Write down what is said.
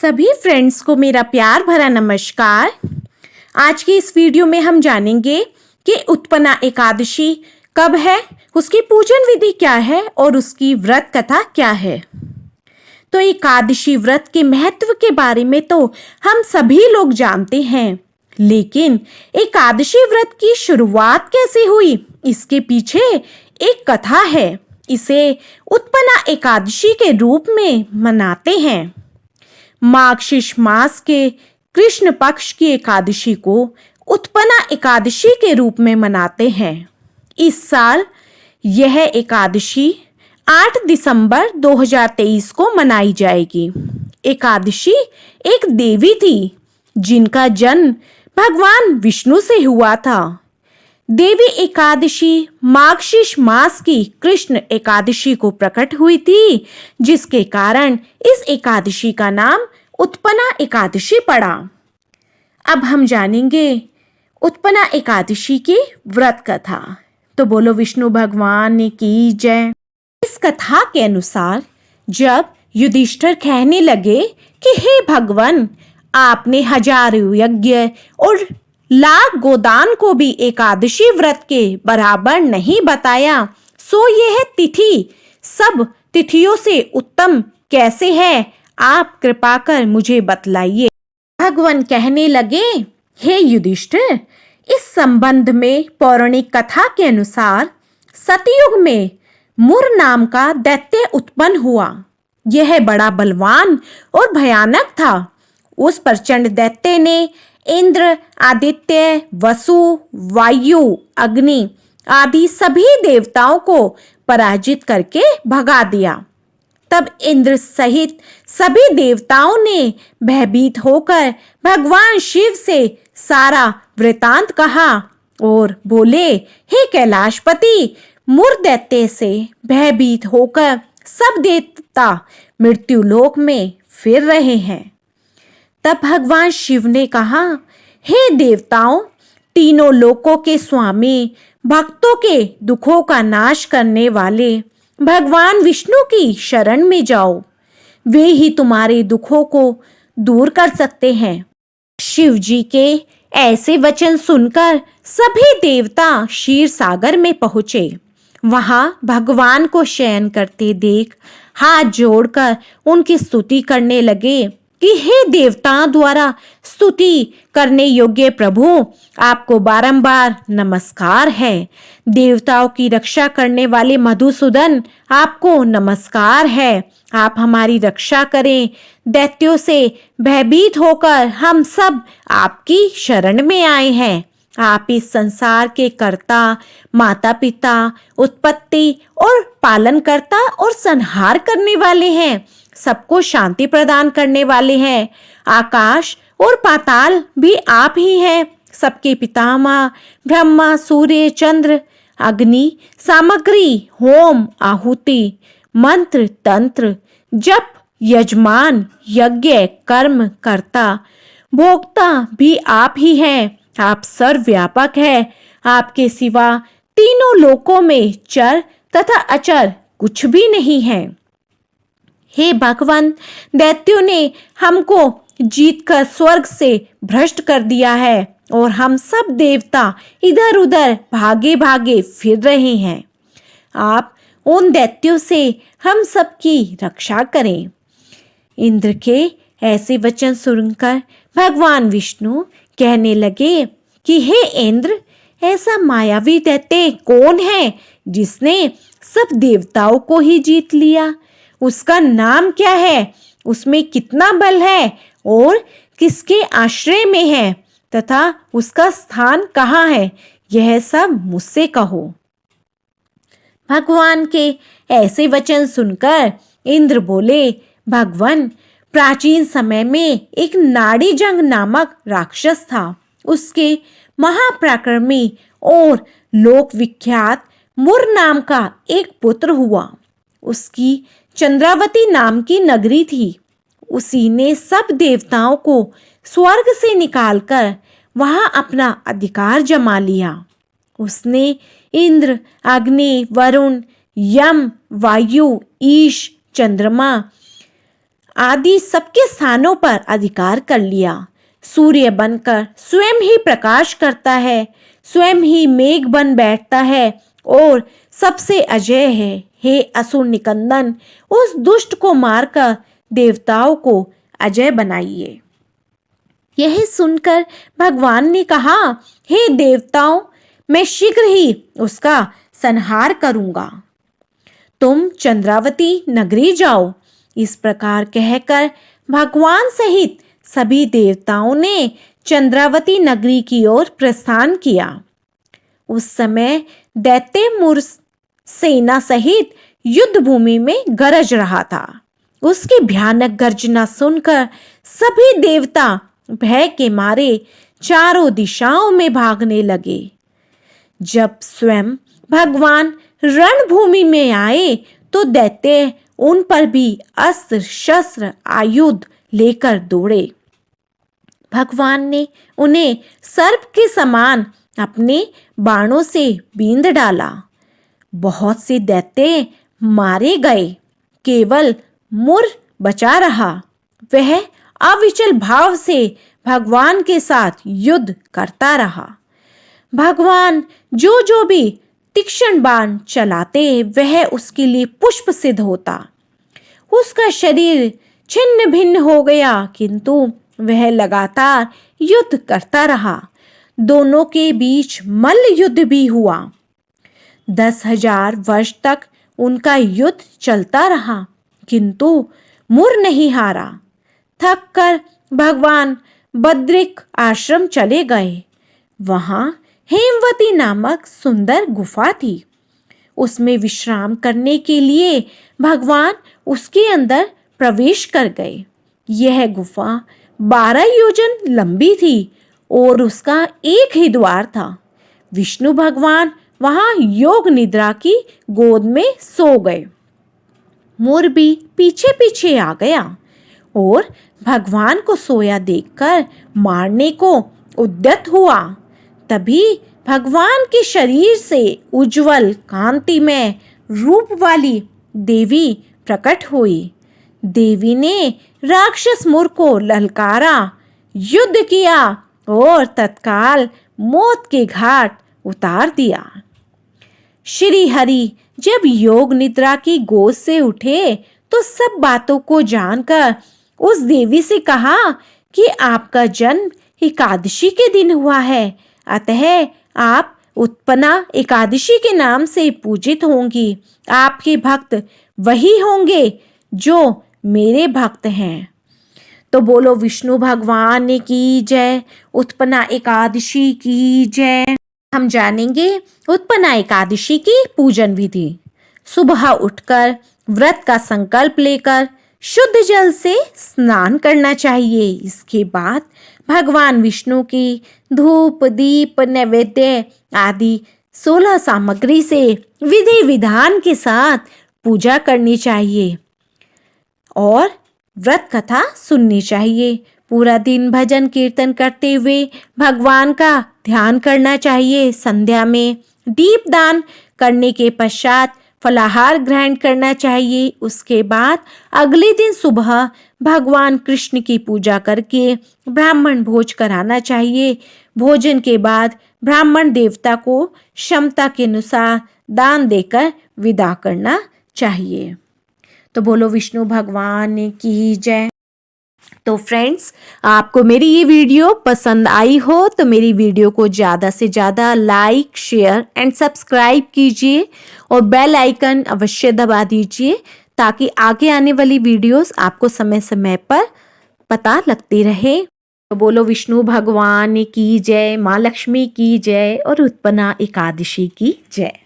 सभी फ्रेंड्स को मेरा प्यार भरा नमस्कार। आज की इस वीडियो में हम जानेंगे कि उत्पन्ना एकादशी कब है, उसकी पूजन विधि क्या है और उसकी व्रत कथा क्या है। तो एकादशी व्रत के महत्व के बारे में तो हम सभी लोग जानते हैं, लेकिन एकादशी व्रत की शुरुआत कैसे हुई, इसके पीछे एक कथा है। इसे उत्पन्ना एकादशी के रूप में मनाते हैं। मार्गशीर्ष मास के कृष्ण पक्ष की एकादशी को उत्पन्ना एकादशी के रूप में मनाते हैं। इस साल यह एकादशी 8 दिसंबर 2023 को मनाई जाएगी। एकादशी एक देवी थी जिनका जन्म भगवान विष्णु से हुआ था। देवी एकादशी मार्गशीर्ष मास की कृष्ण एकादशी को प्रकट हुई थी, जिसके कारण इस एकादशी का नाम उत्पन्ना एकादशी पड़ा। अब हम जानेंगे उत्पन्ना एकादशी की व्रत कथा। तो बोलो विष्णु भगवान की जय। इस कथा के अनुसार जब युधिष्ठिर कहने लगे कि हे भगवान, आपने हजारों यज्ञ और लाख गोदान को भी एकादशी व्रत के बराबर नहीं बताया, सो यह तिथि सब तिथियों से उत्तम कैसे है, आप कृपा कर मुझे बतलाइए। भगवान कहने लगे, हे युधिष्ठिर, इस संबंध में पौराणिक कथा के अनुसार सतयुग में मुर नाम का दैत्य उत्पन्न हुआ। यह बड़ा बलवान और भयानक था। उस प्रचंड दैत्य ने इंद्र, आदित्य, वसु, वायु, अग्नि आदि सभी देवताओं को पराजित करके भगा दिया। तब इंद्र सहित सभी देवताओं ने भयभीत होकर भगवान शिव से सारा वृतांत कहा और बोले, हे कैलाशपति, मुर दैत्य से भयभीत होकर सब देवता मृत्युलोक में फिर रहे हैं। तब भगवान शिव ने कहा, हे देवताओं, तीनों लोकों के स्वामी, भक्तों के दुखों का नाश करने वाले भगवान विष्णु की शरण में जाओ। वे ही तुम्हारे दुखों को दूर कर सकते हैं। शिव जी के ऐसे वचन सुनकर सभी देवता क्षीर सागर में पहुंचे। वहां भगवान को शयन करते देख हाथ जोड़कर उनकी स्तुति करने लगे कि हे देवताओं द्वारा स्तुति करने योग्य प्रभु, आपको बारंबार नमस्कार है। देवताओं की रक्षा करने वाले मधुसूदन, आपको नमस्कार है। आप हमारी रक्षा करें। दैत्यों से भयभीत होकर हम सब आपकी शरण में आए हैं। आप इस संसार के कर्ता, माता पिता, उत्पत्ति और पालनकर्ता और संहार करने वाले हैं। सबको शांति प्रदान करने वाले हैं। आकाश और पाताल भी आप ही हैं। सबके पितामह ब्रह्मा, सूर्य, चंद्र, अग्नि, सामग्री, होम, आहुति, मंत्र, तंत्र, जप, यजमान, यज्ञ, कर्म कर्ता, भोक्ता भी आप ही हैं। आप सर्वव्यापक हैं। आपके सिवा तीनों लोकों में चर तथा अचर कुछ भी नहीं है। हे भगवान, दैत्यों ने हमको जीतकर स्वर्ग से भ्रष्ट कर दिया है और हम सब देवता इधर उधर भागे भागे फिर रहे हैं। आप उन दैत्यों से हम सबकी रक्षा करें। इंद्र के ऐसे वचन सुनकर भगवान विष्णु कहने लगे कि हे इंद्र, ऐसा मायावी दैत्य कौन है जिसने सब देवताओं को ही जीत लिया? उसका नाम क्या है? उसमें कितना बल है और किसके आश्रय में है तथा उसका स्थान कहाँ है? यह सब मुझसे कहो। भगवान के ऐसे वचन सुनकर इंद्र बोले, भगवान, प्राचीन समय में एक नाड़ीजंग नामक राक्षस था। उसके महापराक्रमी और लोक विख्यात मुर नाम का एक पुत्र हुआ। उसकी चंद्रावती नाम की नगरी थी। उसी ने सब देवताओं को स्वर्ग से निकालकर वहां अपना अधिकार जमा लिया। उसने इंद्र, अग्नि, वरुण, यम, वायु, ईश, चंद्रमा आदि सबके स्थानों पर अधिकार कर लिया। सूर्य बनकर स्वयं ही प्रकाश करता है, स्वयं ही मेघ बन बैठता है और सबसे अजय है। हे असुर निकंदन, उस दुष्ट को मारकर देवताओं को अजय बनाइए। यह सुनकर भगवान ने कहा, हे देवताओं, मैं शीघ्र ही उसका संहार करूंगा। तुम चंद्रावती नगरी जाओ। इस प्रकार कहकर भगवान सहित सभी देवताओं ने चंद्रावती नगरी की ओर प्रस्थान किया। उस समय दैत्य मुर सेना सहित युद्ध भूमि में गरज रहा था। उसकी भयानक गर्जना सुनकर सभी देवता भय के मारे चारों दिशाओं में भागने लगे। जब स्वयं भगवान रणभूमि में आए तो दैत्य उन पर भी अस्त्र शस्त्र आयुध लेकर दौड़े। भगवान ने उन्हें सर्प के समान अपने बाणों से बींध डाला। बहुत से दैत्य मारे गए, केवल मुर बचा रहा। वह अविचल भाव से भगवान के साथ युद्ध करता रहा। भगवान जो भी तीक्ष्ण बाण चलाते वह उसके लिए पुष्प सिद्ध होता। उसका शरीर छिन्न भिन्न हो गया, किंतु वह लगातार युद्ध करता रहा। दोनों के बीच मल्ल युद्ध भी हुआ। 10,000 वर्ष तक उनका युद्ध चलता रहा, किंतु मुर नहीं हारा। थक कर भगवान बद्रिक आश्रम चले गए। वहां हेमवती नामक सुंदर गुफा थी। उसमें विश्राम करने के लिए भगवान उसके अंदर प्रवेश कर गए। यह गुफा 12 योजन लंबी थी और उसका एक ही द्वार था। विष्णु भगवान वहां योग निद्रा की गोद में सो गए। मोर भी पीछे पीछे आ गया और भगवान को सोया देखकर मारने को उद्यत हुआ। तभी भगवान के शरीर से उज्जवल कांतिमय रूप वाली देवी प्रकट हुई। देवी ने राक्षस मुर को ललकारा, युद्ध किया और तत्काल मौत के घाट उतार दिया। श्री हरि जब योग निद्रा की गोद से उठे तो सब बातों को जानकर उस देवी से कहा कि आपका जन्म एकादशी के दिन हुआ है, अतः आप उत्पन्ना एकादशी के नाम से पूजित होंगी। आपके भक्त वही होंगे जो मेरे भक्त हैं। तो बोलो विष्णु भगवान की जय, उत्पन्ना एकादशी की जय। हम जानेंगे उत्पन्ना एकादशी की पूजन विधि। सुबह उठकर व्रत का संकल्प लेकर शुद्ध जल से स्नान करना चाहिए। इसके बाद भगवान विष्णु की धूप दीप नैवेद्य आदि 16 सामग्री से विधि विधान के साथ पूजा करनी चाहिए और व्रत कथा सुननी चाहिए। पूरा दिन भजन कीर्तन करते हुए भगवान का ध्यान करना चाहिए। संध्या में दीपदान करने के पश्चात फलाहार ग्रहण करना चाहिए। उसके बाद अगले दिन सुबह भगवान कृष्ण की पूजा करके ब्राह्मण भोज कराना चाहिए। भोजन के बाद ब्राह्मण देवता को क्षमता के अनुसार दान देकर विदा करना चाहिए। तो बोलो विष्णु भगवान की जय। तो फ्रेंड्स, आपको मेरी ये वीडियो पसंद आई हो तो मेरी वीडियो को ज़्यादा से ज़्यादा लाइक शेयर एंड सब्सक्राइब कीजिए और बेल आइकन अवश्य दबा दीजिए ताकि आगे आने वाली वीडियोस आपको समय समय पर पता लगती रहे। तो बोलो विष्णु भगवान की जय, माँ लक्ष्मी की जय और उत्पन्ना एकादशी की जय।